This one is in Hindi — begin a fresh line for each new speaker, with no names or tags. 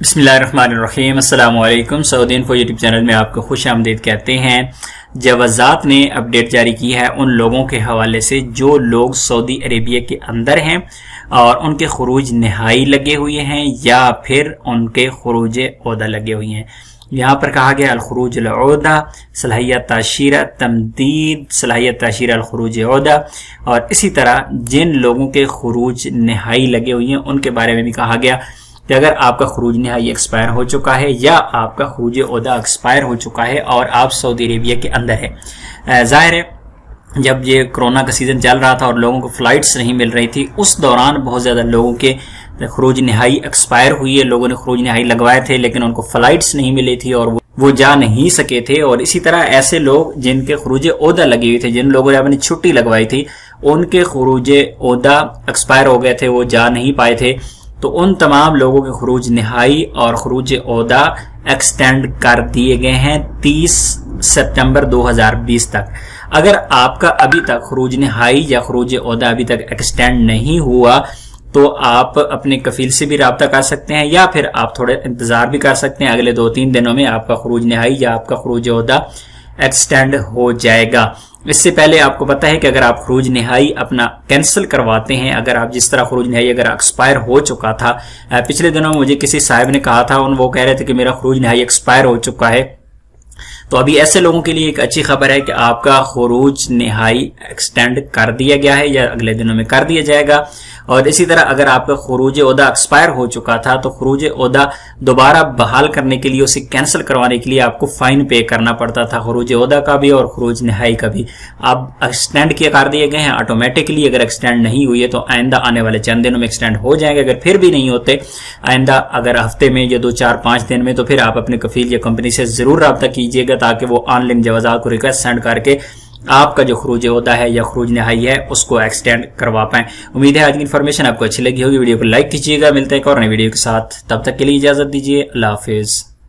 बिस्मिल्लाहिर्रहमानिर्रहीम अस्सलाम वालेकुम। सऊदी इन्फो यूट्यूब चैनल में आपको खुश आमदीद कहते हैं। जवाज़ात ने अपडेट जारी की है उन लोगों के हवाले से जो लोग सऊदी अरेबिया के अंदर हैं और उनके खुरूज नहाई लगे हुए हैं या फिर उनके खुरूज ओहदा लगे हुए हैं। यहाँ पर कहा गया अलखुरूज ओहदा सलाहियत ताशीरा तमदीद सलाहियत ताशीरा अलखुरूज ओहदा, और इसी तरह जिन लोगों के खुरूज नहाई लगे हुए हैं उनके बारे में भी कहा गया कि अगर आपका खुरूज नहाई एक्सपायर हो चुका है या आपका खुरूज ओहदा एक्सपायर हो चुका है और आप सऊदी अरेबिया के अंदर है। ज़ाहिर है जब ये कोरोना का सीज़न चल रहा था और लोगों को फ़्लाइट्स नहीं मिल रही थी, उस दौरान बहुत ज़्यादा लोगों के खुरूज नहाई एक्सपायर हुई है। लोगों ने खुरूज नहाई लगवाए थे लेकिन उनको फ़्लाइट्स नहीं मिली थी और वो जा नहीं सके थे। और इसी तरह ऐसे लोग जिनके खुरूज ओहदा लगे हुए थे, जिन लोगों ने अपनी छुट्टी लगवाई थी, उनके खुरूज ओहदा एक्सपायर हो गए थे, वो जा नहीं पाए थे। तो उन तमाम लोगों के खुरूज नहाई और खुरूज ओहदा एक्सटेंड कर दिए गए हैं 30 सितंबर 2020 तक। अगर आपका अभी तक खुरूज नहाई या खुरूज ओहदा अभी तक एक्सटेंड नहीं हुआ तो आप अपने कफील से भी रब्ता कर सकते हैं या फिर आप थोड़े इंतजार भी कर सकते हैं। अगले 2-3 दिनों में आपका खुरूज नहाई या आपका खुरूज ओहदा एक्सटेंड हो जाएगा। इससे पहले आपको पता है कि अगर आप खुरूज नहाई अपना कैंसिल करवाते हैं, अगर आप जिस तरह खुरूज नहाई अगर एक्सपायर हो चुका था, पिछले दिनों में मुझे किसी साहब ने कहा था, वो कह रहे थे कि मेरा खुरूज नहाई एक्सपायर हो चुका है, तो अभी ऐसे लोगों के लिए एक अच्छी खबर है कि आपका खुरूज नहाई एक्सटेंड कर दिया गया है या अगले दिनों में कर दिया जाएगा। और इसी तरह अगर आपका खुरूज ओहदा एक्सपायर हो चुका था तो खुरूज ओहदा दोबारा बहाल करने के लिए, उसे कैंसिल करवाने के लिए आपको फाइन पे करना पड़ता था, खुरूज ओहदा का भी और खुरूज नहाई का भी। अब एक्सटेंड किया कर दिए गए हैं ऑटोमेटिकली। अगर एक्सटेंड नहीं हुई है तो आइंदा आने वाले चंद दिनों में एक्सटेंड हो जाएंगे। अगर फिर भी नहीं होते आइंदा अगर हफ्ते में या 2-4-5 दिन में, तो फिर आप अपने कफील या कंपनी से जरूर रब्ता कीजिएगा ताकि वो ऑनलाइन जवाज़ात को रिक्वेस्ट सेंड करके आपका जो खुरूज ओहदा है या खुरूज नहाई है उसको एक्सटेंड करवा पाएं। उम्मीद है आज की इन्फॉर्मेशन आपको अच्छी लगी होगी। वीडियो को लाइक कीजिएगा। मिलते हैं एक और नई वीडियो के साथ, तब तक के लिए इजाजत दीजिए। अल्लाह हाफिज।